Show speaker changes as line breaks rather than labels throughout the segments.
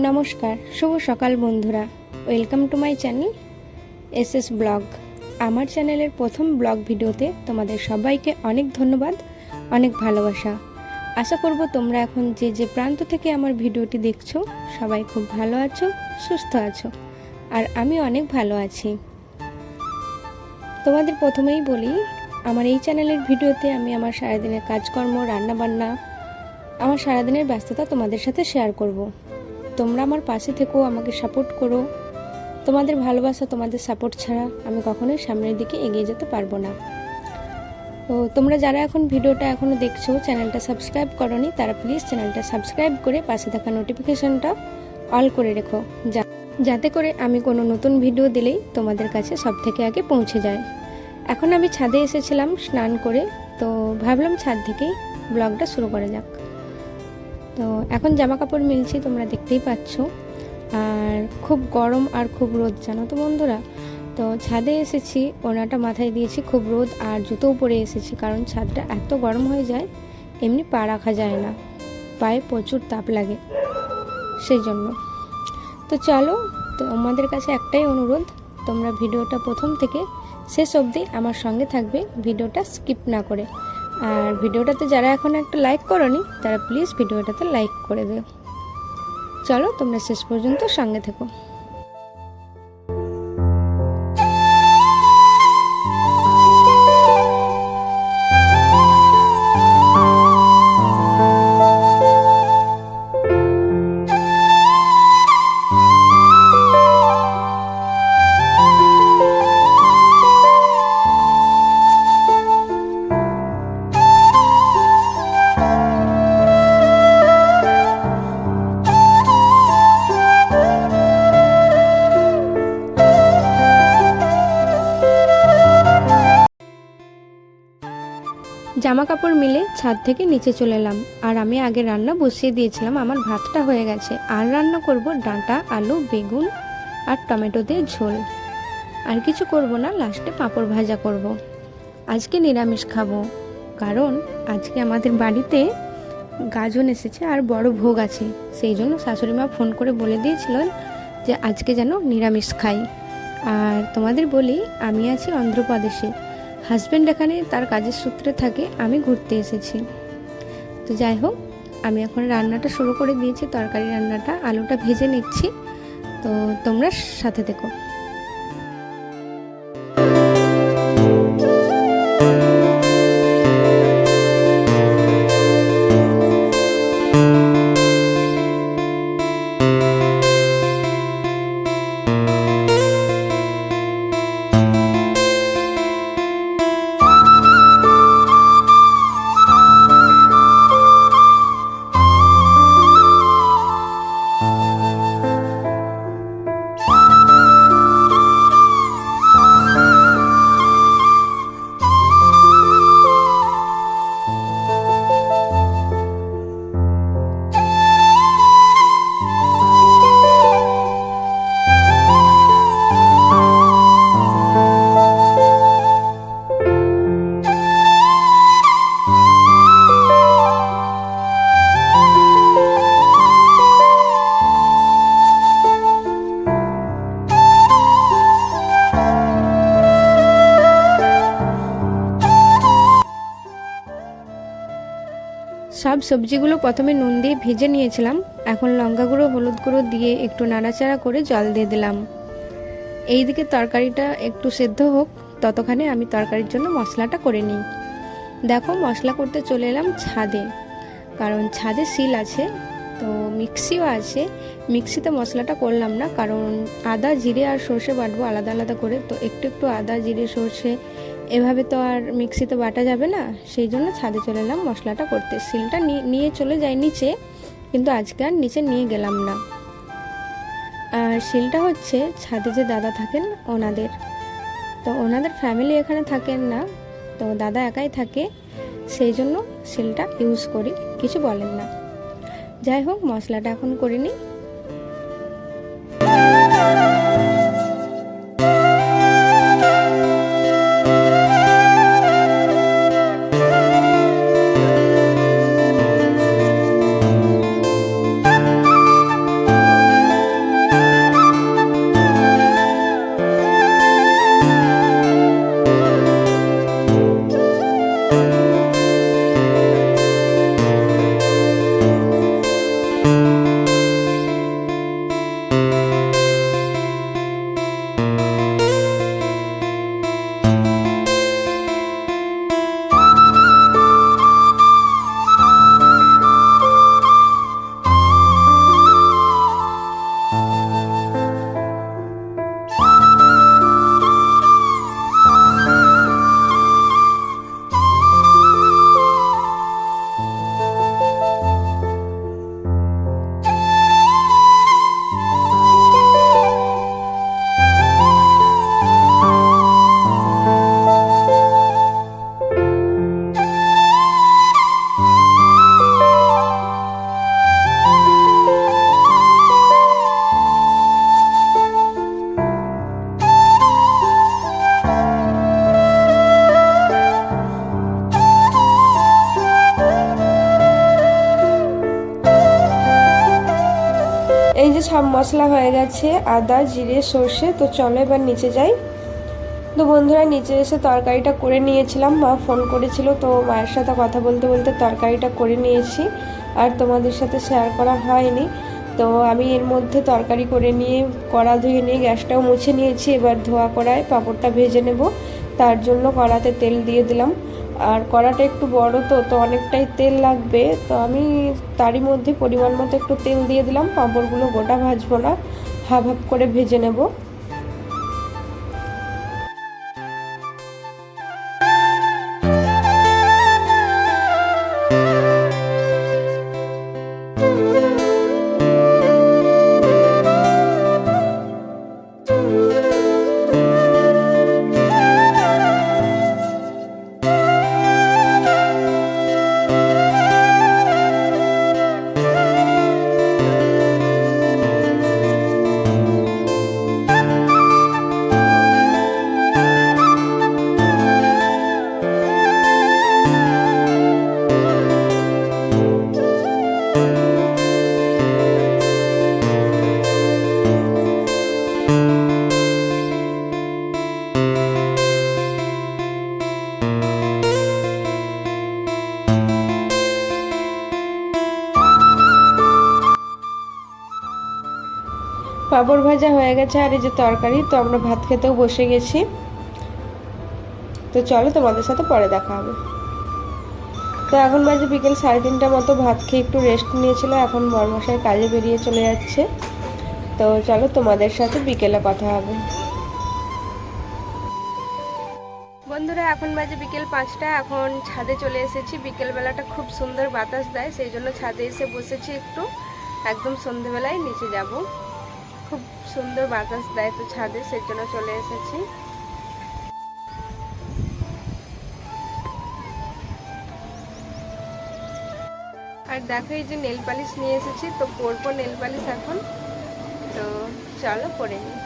নমস্কার, শুভ সকাল বন্ধুরা। Welcome to my channel SS blog. আমার চ্যানেলের প্রথম ব্লগ ভিডিওতে তোমাদের সবাইকে অনেক ধন্যবাদ, অনেক ভালোবাসা। আশা করব তোমরা এখন যে প্রান্ত থেকে আমার ভিডিওটি দেখছো সবাই খুব ভালো আছো, সুস্থ আছো, আর আমি অনেক ভালো আছি। তোমাদের প্রথমেই বলি, আমার এই চ্যানেলের ভিডিওতে আমি আমার সারাদিনের কাজকর্ম, রান্নাবান্না, আমার সারাদিনের ব্যস্ততা তোমাদের সাথে শেয়ার করব। তোমরা আমার পাশে থেকো, আমাকে সাপোর্ট করো। তোমাদের ভালোবাসা, তোমাদের সাপোর্ট ছাড়া আমি কখনোই সামনের দিকে এগিয়ে যেতে পারবো না। তো তোমরা যারা এখন ভিডিওটা এখনও দেখছো, চ্যানেলটা সাবস্ক্রাইব করোনি, তারা প্লিজ চ্যানেলটা সাবস্ক্রাইব করে পাশে থাকা নোটিফিকেশনটা অল করে রেখো, যাতে করে আমি কোনো নতুন ভিডিও দিলেই তোমাদের কাছে সব থেকে আগে পৌঁছে যায়। এখন আমি ছাদে এসেছিলাম স্নান করে, তো ভাবলাম ছাদ থেকেই ব্লগটা শুরু করা যাক। তো এখন জামা কাপড় মিলছি, তোমরা দেখতেই পাচ্ছ। আর খুব গরম আর খুব রোদ, জানো তো বন্ধুরা। তো ছাদে এসেছি, ওনাটা মাথায় দিয়েছি, খুব রোদ, আর জুতোও পরে এসেছি, কারণ ছাদটা এত গরম হয়ে যায়, এমনি পা রাখা যায় না, পায়ে প্রচুর তাপ লাগে সেই জন্য। তো চলো, তোমাদের কাছে একটাই অনুরোধ, তোমরা ভিডিওটা প্রথম থেকে শেষ অবধি আমার সঙ্গে থাকবে, ভিডিওটা স্কিপ না করে। আর ভিডিওটাতে যারা এখন একটা লাইক করোনি, তারা প্লিজ ভিডিওটাতে লাইক করে দিও। চলো, তোমরা শেষ পর্যন্ত সঙ্গে থেকো। জামা কাপড় মিলে ছাদ থেকে নিচে চলে এলাম, আর আমি আগে রান্না বসিয়ে দিয়েছিলাম। আমার ভাতটা হয়ে গেছে, আর রান্না করব ডাঁটা, আলু, বেগুন আর টমেটো দিয়ে ঝোল। আর কিছু করব না, লাস্টে পাঁপড় ভাজা করব। আজকে নিরামিষ খাবো, কারণ আজকে আমাদের বাড়িতে গাজন এসেছে আর বড় ভোগ আছে। সেই জন্য শাশুড়ি মা ফোন করে বলে দিয়েছিলেন যে আজকে যেন নিরামিষ খাই। আর তোমাদের বলি, আমি আছি অন্ধ্রপ্রদেশে, হাজব্যান্ড এখানে তার কাজের সূত্রে থাকে, আমি ঘুরতে এসেছি। তো যাই হোক, আমি এখন রান্নাটা শুরু করে দিয়েছি, তরকারি রান্নাটা, আলুটা ভেজে নিচ্ছি। তো তোমরা সাথে দেখো। সব সবজিগুলো প্রথমে নুন দিয়ে ভেজে নিয়েছিলাম, এখন লঙ্কা গুঁড়ো, হলুদ গুঁড়ো দিয়ে একটু নাড়াচাড়া করে জল দিয়ে দিলাম। এইদিকে তরকারিটা একটু সেদ্ধ হোক, ততক্ষণে আমি তরকারির জন্য মশলাটা করে নিই। দেখো, মশলা করতে চলে এলাম ছাদে, কারণ ছাদে শিল আছে, তো মিক্সিও আছে। মিক্সিতে মশলাটা করলাম না, কারণ আদা, জিরে আর সর্ষে বাটবো আলাদা আলাদা করে, তো একটু একটু আদা, জিরে, সর্ষে এভাবে তো আর মিক্সিতে বাটা যাবে না, সেই জন্য ছাদে চলে এলাম মশলাটা করতে। শিলটা নিয়ে চলে যাই নিচে, কিন্তু আজকে আর নিচে নিয়ে গেলাম না। আর শিলটা হচ্ছে ছাদে যে দাদা থাকেন ওনাদের, তো ওনাদের ফ্যামিলি এখানে থাকেন না, তো দাদা একাই থাকে, সেই জন্য শিলটা ইউজ করি, কিছু বলেন না। যাই হোক, মশলাটা এখন করে নিই। এই যে সব মশলা হয়ে গেছে, আদা, জিরে, সর্ষে। তো চলো এবার নিচে যাই। তো বন্ধুরা নিচে এসে তরকারিটা করে নিয়েছিলাম, মা ফোন করেছিল, তো মায়ের সাথে কথা বলতে বলতে তরকারিটা করে নিয়েছি, আর তোমাদের সাথে শেয়ার করা হয়নি। তো আমি এর মধ্যে তরকারি করে নিয়ে কড়া ধুয়ে নিয়ে গ্যাসটাও মুছে নিয়েছি। এবার ধোয়া কড়ায় পাঁপড়টা ভেজে নেব, তার জন্য কড়াতে তেল দিয়ে দিলাম। আর কড়াটা একটু বড়, তো অনেকটাই তেল লাগবে, তো আমি তারই মধ্যে পরিমাণ মতো একটু তেল দিয়ে দিলাম। পাঁপড়গুলো গোটা ভাজবো না, হাফ হাফ করে ভেজে নেব। পাঁপড় ভাজা হয়ে গেছে, আর এই যে তরকারি। তো আমরা ভাত খেতেও বসে গেছি। তো চলো তোমাদের সাথে পরে দেখা হবে। তো এখন বাজে বিকেল 3:30 মতো, ভাত খেয়ে একটু রেস্ট নিয়েছিল, এখন বরমশাই কাজে বেরিয়ে চলে যাচ্ছে। তো চলো তোমাদের সাথে বিকেলে কথা হবে। বন্ধুরা এখন বাজে বিকেল 5টা, এখন ছাদে চলে এসেছি। বিকেলবেলাটা খুব সুন্দর বাতাস দেয়, সেই জন্য ছাদে এসে বসেছি একটু। একদম সন্ধেবেলায় নিচে যাব, খুব সুন্দর বাতাস দেয় তো ছাদে, সেই জন্য চলে এসেছি। আর দেখো এই যে নেল পালিশ নিয়ে এসেছি, তো পরবো নেল পালিশ এখন। তো চলো পরে নিই।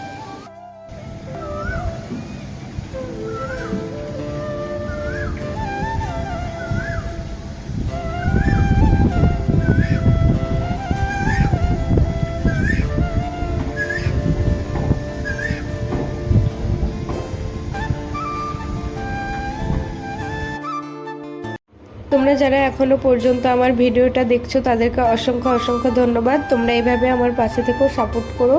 তোমরা যারা এখনো পর্যন্ত আমার ভিডিওটা দেখছো তাদেরকে অসংখ্য অসংখ্য ধন্যবাদ। তোমরা এইভাবে আমার পাশে থেকেও সাপোর্ট করো।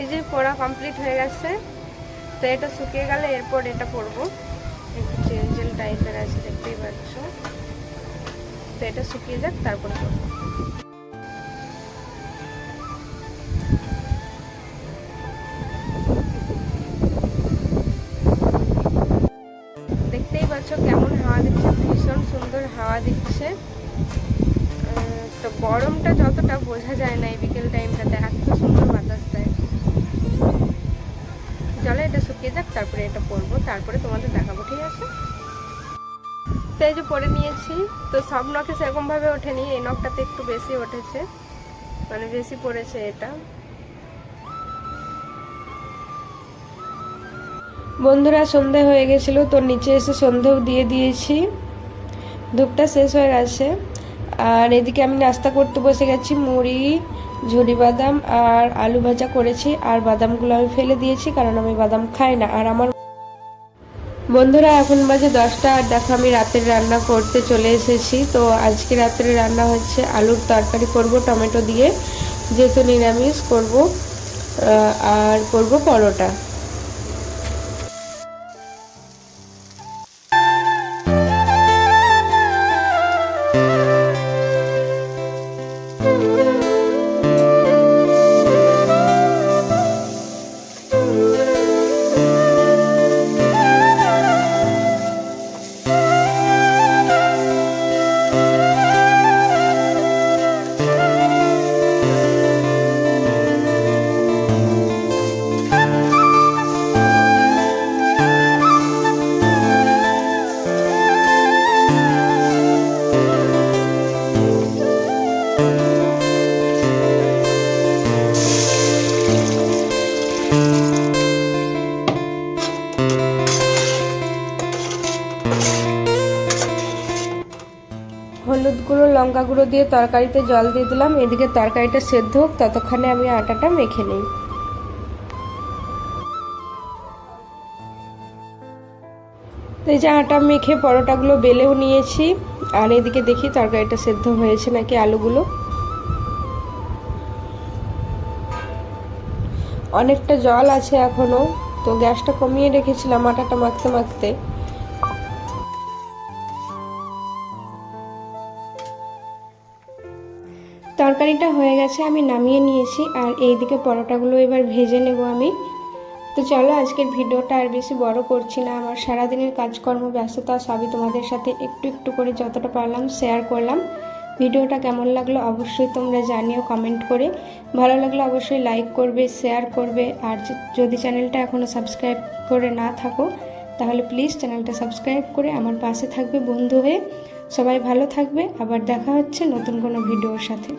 এই যে পড়া কমপ্লিট হয়ে গেছে, তো এটা শুকিয়ে গেলে এরপর এটা পরবো। একটু চেঞ্জেল টাইপের আছে, দেখতেই পাচ্ছ। তো এটা শুকিয়ে যাক, তারপর পরবো। দেখতেই পাচ্ছ কেমন হাওয়া দিচ্ছে, ভীষণ সুন্দর হাওয়া দিচ্ছে। তো গরমটা যতটা বোঝা যায় না এই বিকেল টাইমটাতে, এত সুন্দর বাতাস দেয়। চলো এটা শুকিয়ে যাক, তারপরে এটা পরবো, তারপরে তোমাদের দেখাবো, ঠিক আছে? তো এই যে পরে নিয়েছি, তো সব নখে সেরকমভাবে ওঠেনি, এই নখটাতে একটু বেশি উঠেছে, মানে বেশি পড়েছে এটা। বন্ধুরা সন্ধে হয়ে গেছিলো, তো নিচে এসে সন্ধেও দিয়ে দিয়েছি, ধূপটা শেষ হয়ে গেছে। আর এদিকে আমি নাস্তা করতে বসে গেছি। মুড়ি, ঝুরি বাদাম আর আলু ভাজা করেছি, আর বাদামগুলো আমি ফেলে দিয়েছি কারণ আমি বাদাম খাই না। আর আমার বন্ধুরা এখন বাজে 10টা, আর দেখো আমি রাতের রান্না করতে চলে এসেছি। তো আজকে রাতের রান্না হচ্ছে আলুর তরকারি করব টমেটো দিয়ে, যেহেতু নিরামিষ করব, আর করব পরোটা। লঙ্কা গুঁড়ো দিয়ে তরকারিতে জল দিয়ে দিলাম। এদিকে তরকারিটা সেদ্ধ হোক, ততক্ষণে আমি আটাটা মেখে নিই। তো এই যে আটা মেখে পরোটাগুলো বেলেও নিয়েছি, আর এদিকে দেখি তরকারিটা সেদ্ধ হয়েছে নাকি আলুগুলো। অনেকটা জল আছে এখনো, তো গ্যাসটা কমিয়ে রেখেছিলাম আটাটা মাখতে মাখতে। তরকারিটা হয়ে গেছে, আমি নামিয়ে নিয়েছি, আর এইদিকে পরোটাগুলো এবার ভেজে নেব আমি। তো চলো, আজকের ভিডিওটা আর বেশি বড় করছি না। আমার সারাদিনের কাজকর্ম ব্যস্ততা সবই তোমাদের সাথে একটু একটু করে যতটা পারলাম শেয়ার করলাম। ভিডিওটা কেমন লাগলো অবশ্যই তোমরা জানিও কমেন্ট করে। ভালো লাগলে অবশ্যই লাইক করবে, শেয়ার করবে, আর যদি চ্যানেলটা এখনও সাবস্ক্রাইব করে না থাকো তাহলে প্লিজ চ্যানেলটা সাবস্ক্রাইব করে আমার পাশে থাকবে বন্ধু হয়ে। সবাই ভালো থাকবে, আবার দেখা হচ্ছে নতুন কোনো ভিডিওর সাথে।